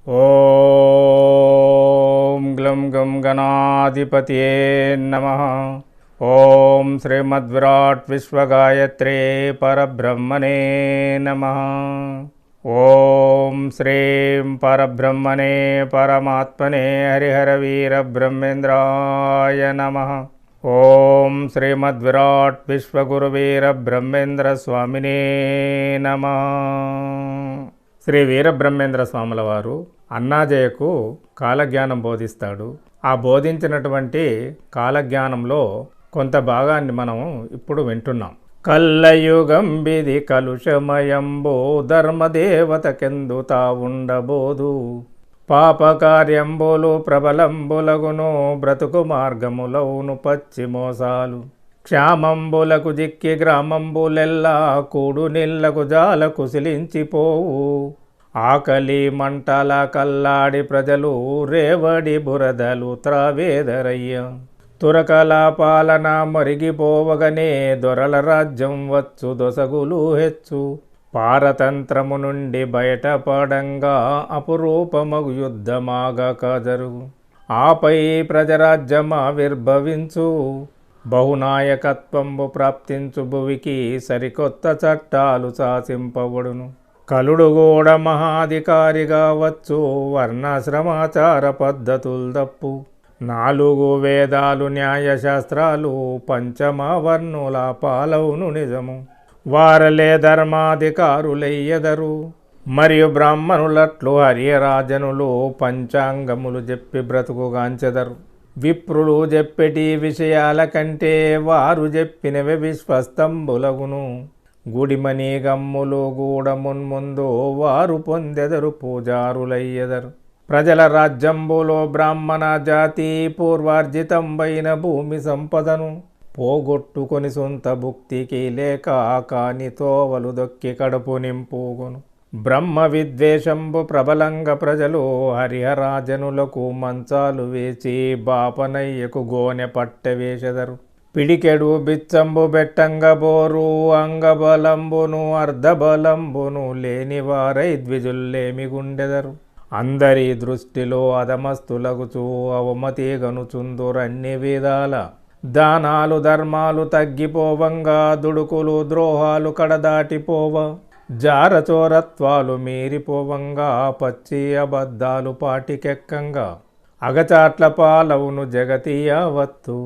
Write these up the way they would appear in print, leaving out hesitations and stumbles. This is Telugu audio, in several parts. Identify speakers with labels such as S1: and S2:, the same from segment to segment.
S1: ఓం గ్లం గం గణాధిపతయే నమః. ఓం శ్రీమద్విరాట్ విశ్వగాయత్రే పరబ్రహ్మణే నమః. ఓం శ్రీం పరబ్రహ్మణే పరమాత్మనే హరిహర వీర బ్రహ్మేంద్రాయ నమః. ఓం శ్రీమద్విరాట్ విశ్వగురువీర బ్రహ్మేంద్ర స్వామినే నమః. శ్రీ వీరబ్రహ్మేంద్ర స్వాముల వారు అన్నాజయ్యకు కాలజ్ఞానం బోధిస్తాడు. ఆ బోధించినటువంటి కాలజ్ఞానంలో కొంత భాగాన్ని మనం ఇప్పుడు వింటున్నాం. కల్లయుగం బిది కలుషమయంబో ధర్మదేవతకెందు తావుండబోదు, పాపకార్యంబులు ప్రబలంబులగును బ్రతుకు మార్గములవును పచ్చి మోసాలు, క్షామంబులకు జిక్కి గ్రామంబులెల్లా కూడు నీళ్లకు జాల కుసిలించిపోవు, ఆకలి మంటల కల్లాడి ప్రజలు రేవడి బురదలు త్రావేదరయ్య, తురకల పాలన మరిగిపోవగనే దొరల రాజ్యం వచ్చు దొసగులు హెచ్చు, పారతంత్రము నుండి బయటపడంగా అపురూపమగు యుద్ధమాగక జరుగు, ఆపై ప్రజరాజ్యమావిర్భవించు, బహునాయకత్వంబు ప్రాప్తించు భువికి సరికొత్త చట్టాలు శాసింపబడును, కలుడుగూడ మహాధికారిగా వచ్చు వర్ణాశ్రమాచార పద్ధతులు తప్పు, 4 వేదాలు న్యాయశాస్త్రాలు పంచమవర్ణుల పాలవును నిజము, వారలే ధర్మాధికారులెయ్యెదరు, మరియు బ్రాహ్మణులట్లు హరియరాజనులు పంచాంగములు చెప్పి బ్రతుకుగాంచెదరు, విప్రులు చెప్పెటి విషయాల కంటే వారు చెప్పినవి విశ్వస్తంబులగును, గుడిమని గమ్ములు గూడమున్ముందు వారు పొందెదరు పూజారులయ్యెదరు, ప్రజల రాజ్యంబులో బ్రాహ్మణ జాతి పూర్వార్జితంబైన భూమి సంపదను పోగొట్టుకొని సొంత భుక్తికి లేక కాని తోవలు దొక్కి కడుపు నింపుకొను, బ్రహ్మ విద్వేషంబు ప్రబలంగ ప్రజలు హరిహరాజనులకు మంచాలు వేచి బాపనయ్యకు గోనె పట్టెవేసెదరు, పిడికెడు బిచ్చంబు బెట్టంగ బోరు అంగబలంబును అర్ధబలంబును లేని వారై ద్విజుల్లేమి గుండెదరు, అందరి దృష్టిలో అధమస్తులగుచూ అవమతి గనుచుందురన్ని విధాల, దానాలు ధర్మాలు తగ్గిపోవంగా దుడుకులు ద్రోహాలు కడదాటిపోవ, జారచోరత్వాలు మీరిపోవంగా పచ్చి అబద్ధాలు పాటికెక్కంగా, అగచాట్ల పాలవును జగతియావత్తు,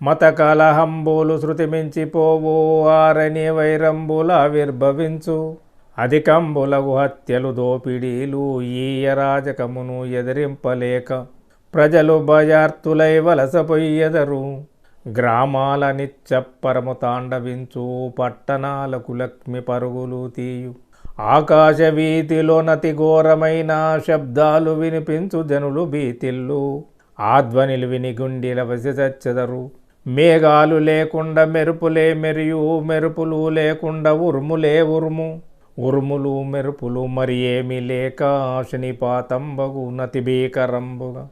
S1: మత కలహంబులు శృతిమించిపోవు ఆరని వైరంబుల ఆవిర్భవించు, అధికంబులగు హత్యలు దోపిడీలు ఈయ రాజకమును ఎదిరింపలేక ప్రజలు భయార్తులై వలసపోయ్యెదరు, గ్రామాల నిత్యపరము తాండవించు పట్టణాలకు లక్ష్మి పరుగులు తీయు, ఆకాశ వీధిలో నతి ఘోరమైన శబ్దాలు వినిపించు జనులు భీతిల్లు, ఆధ్వనిలు విని గుండెల వసి చచ్చెదరు, మేఘాలు లేకుండా మెరుపులే మెరియు మెరుపులు లేకుండా ఉరుములే ఉరుము, ఉరుములు మెరుపులు మరి ఏమి లేక శనిపాతంబగు నతి భీకరంబుగా,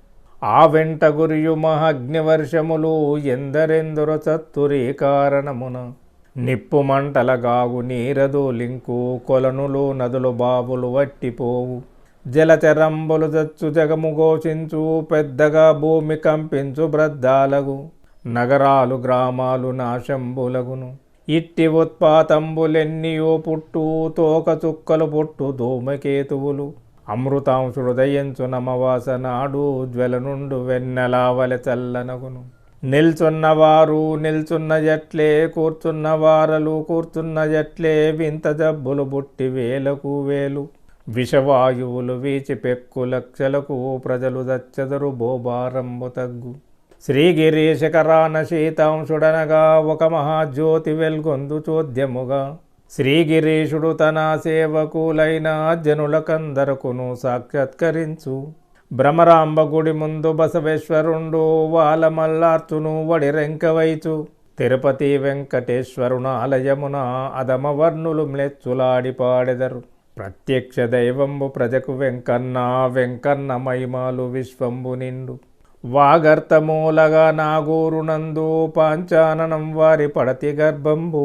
S1: ఆ వెంట గురియు మహాగ్నివర్షములు ఎందరెందరో చత్తురి కారణమున, నిప్పు మంటలగాగు నీరదోలింకు కొలనులు నదులు బావులు వట్టిపోవు, జలచరంబులు చచ్చు జగము ఘోషించు పెద్దగా భూమి కంపించు బ్రద్దాలగు, నగరాలు గ్రామాలు నాశంబులగును, ఇట్టి ఉత్పాతంబులెన్నియో పుట్టు తోక చుక్కలు పుట్టు ధూమకేతువులు, అమృతాంశుడు దయించు నమవాస నాడు జ్వలనుండు వెన్నెలావలె చల్లనగును, నిల్చున్నవారు నిల్చున్న జట్లే కూర్చున్న వారలు కూర్చున్న జట్లే వింత జబ్బులు బుట్టి వేలకు వేలు, విషవాయువులు వీచి పెక్కు లక్షలకు ప్రజలు దచ్చెదరు భూభారంబు తగ్గు, శ్రీగిరి శిఖరాన శీతాంశుడనగా ఒక మహాజ్యోతి వెల్గొందు చోద్యముగా, శ్రీగిరీషుడు తన సేవకులైన జనులకందరకును సాక్షాత్కరించు, భ్రమరాంబ గుడి ముందు బసవేశ్వరుండు వాల మల్లార్చును వడిరెంకవైచు, తిరుపతి వెంకటేశ్వరున ఆలయమున అధమవర్ణులు మ్లెచ్చులాడి పాడెదరు, ప్రత్యక్ష దైవంబు ప్రజకు వెంకన్న వెంకన్న మహిమాలు విశ్వంబు నిండు, వాగర్తమూలగా నాగూరునందు పాంచాననం వారి పడతి గర్భంబు,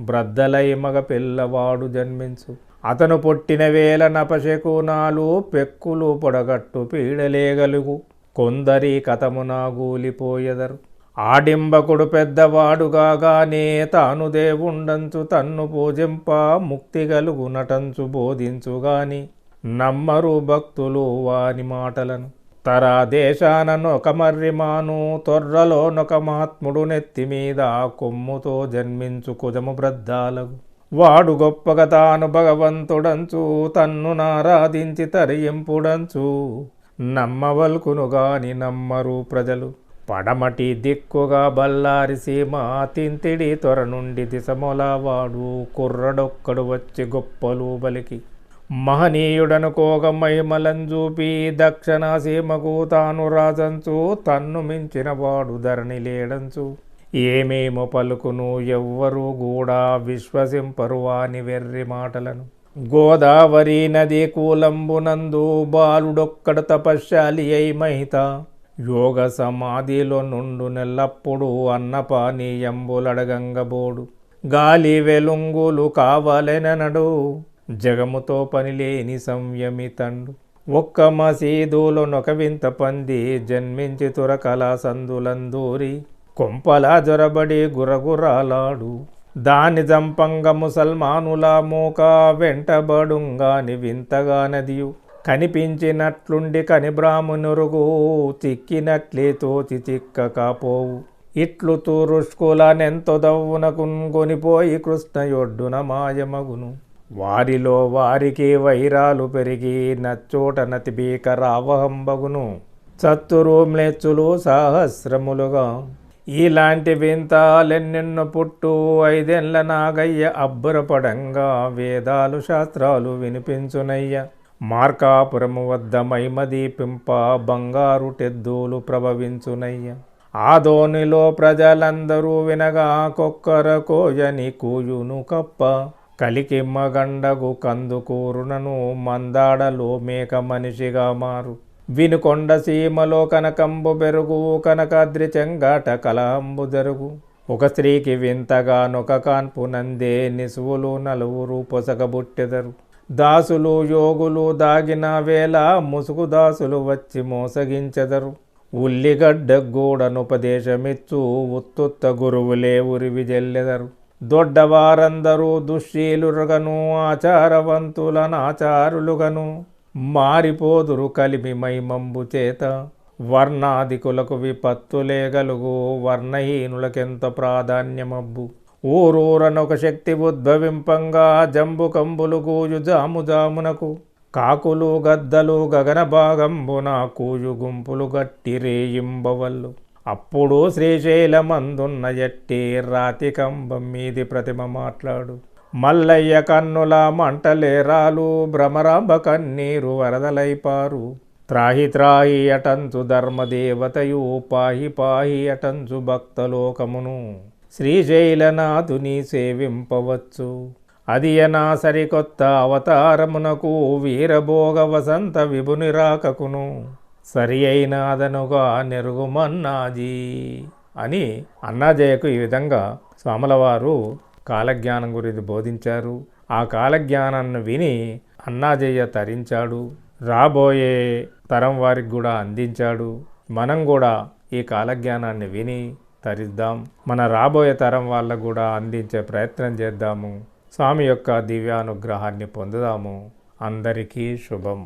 S1: బ్రద్దలై మగ పిల్లవాడు జన్మించు, అతను పుట్టిన వేళ నపశకునాలు పెక్కులు పొడగట్టు పీడలేగలుగు కొందరి కథమున గూలిపోయెదరు. ఆడింబకుడు పెద్దవాడుగానే తాను దేవుండంచు తన్ను పూజింప ముక్తి గలుగు నటంచు బోధించుగాని నమ్మరు భక్తులు వాని మాటలను. తరా దేశాననొక మర్రిమాను తొర్రలోనొక మహాత్ముడు నెత్తిమీద కొమ్ముతో జన్మించు కుజము బ్రద్దాలగు. వాడు గొప్పగా తాను భగవంతుడంచు తన్ను నారాధించి తరియింపుడంచు నమ్మవల్కునుగాని నమ్మరు ప్రజలు. పడమటి దిక్కుగా బల్లారి సీమ తింతిడి త్వర నుండి దిశమొలవాడు కుర్రడొక్కడు వచ్చి గొప్పలు బలికి మహనీయుడనుకోగ మహిమలంజూపి దక్షిణ సీమకు తాను రాజంచు తన్ను మించిన వాడు ధరణి లేడంచు ఏమేమో పలుకును ఎవ్వరూ కూడా విశ్వసింపరు వాని వెర్రి మాటలను. గోదావరి నది కూలంబునందు బాలుడొక్కడు తపశ్శాలి అయి మహిత యోగ సమాధిలో నుండు నెల్లప్పుడు అన్నపానీయంబులడగంగబోడు. గాలి వెలుంగులు కావాలెననడు జగముతో పనిలేని సంయమితండు. ఒక్క మసీదులోనొక వింత పంది జన్మించి తురకల సందులందూరి కొంపలా జొరబడి గురగురాలాడు. దాని జంపంగ ముసల్మానుల మూక వెంటబడుంగాని వింతగా నదియు కనిపించినట్లుండి కని బ్రాహ్మణురుగు చిక్కినట్లే తోచి చిక్కకపోవు. ఇట్లు తూరుష్కులనెంతో దవ్వునకు కొనిపోయి కృష్ణయొడ్డున మాయమగును. వారిలో వారికి వైరాలు పెరిగి నచ్చోట నతి భీకరావహంబగును. చత్తురు మ్లేచ్చులు సహస్రములుగా ఇలాంటి వింతాలెన్నెన్నో పుట్టు 5 ఏళ్ల నాగయ్య అబ్బురపడంగా వేదాలు శాస్త్రాలు వినిపించునయ్య. మార్కాపురము వద్ద మైమదీపింప బంగారు టెద్దులు ప్రభవించునయ్య. ఆదోనిలో ప్రజలందరూ వినగా కొక్కర కోయని కూయును కప్ప కలికిమ్మ గండగు కందుకూరునను మందాడలో మేక మనిషిగా మారు. వినుకొండ సీమలో కనకంబు బెరుగు కనకాద్రి చెంగాట కలహంబు జరుగు. ఒక స్త్రీకి వింతగానొక కాన్పు నందే నిసువులు 4 పొసగబుట్టెదరు. దాసులు యోగులు దాగిన వేళ ముసుగు దాసులు వచ్చి మోసగించెదరు. ఉల్లిగడ్డ గూడనుపదేశమిచ్చు ఉత్తుత్త గురువులే ఉరివి జెల్లెదరు. దొడ్డవారందరూ దుశ్శీలురుగను ఆచారవంతులనాచారులుగను మారిపోదురు కలిమి మైమంబు చేత. వర్ణాధికులకు విపత్తులేగలుగు వర్ణహీనులకెంత ప్రాధాన్యమబ్బు. ఊరూరనొక శక్తి ఉద్భవింపంగా జంబు కంబులు కూయు జాముజామునకు కాకులు గద్దలు గగన భాగంబున కూయు గుంపులు గట్టి రేయింబవల్లు. అప్పుడు శ్రీశైలమందున్న ఎట్టి రాతి కంబం మీది ప్రతిమ మాట్లాడు. మల్లయ్య కన్నుల మంటలేరాలు భ్రమరాంబ కన్నీరు వరదలైపారు. త్రాహి త్రాహి అటంచు ధర్మదేవతయు పాహి పాహి అటంచు భక్తలోకమును శ్రీశైలనాథుని సేవింపవచ్చు. అదియనా సరికొత్త అవతారమునకు వీరభోగ వసంత విభుని రాకకును సరి అయినాదనుగా నెరుగుమన్నాజీ అని అన్నాజయ్యకు ఈ విధంగా స్వాములవారు కాలజ్ఞానం గురించి బోధించారు. ఆ కాలజ్ఞానాన్ని విని అన్నాజయ్య తరించాడు. రాబోయే తరం వారికి కూడా అందించాడు. మనం కూడా ఈ కాలజ్ఞానాన్ని విని తరిద్దాం. మన రాబోయే తరం వాళ్ళకు కూడా అందించే ప్రయత్నం చేద్దాము. స్వామి యొక్క దివ్యానుగ్రహాన్ని పొందుదాము. అందరికీ శుభం.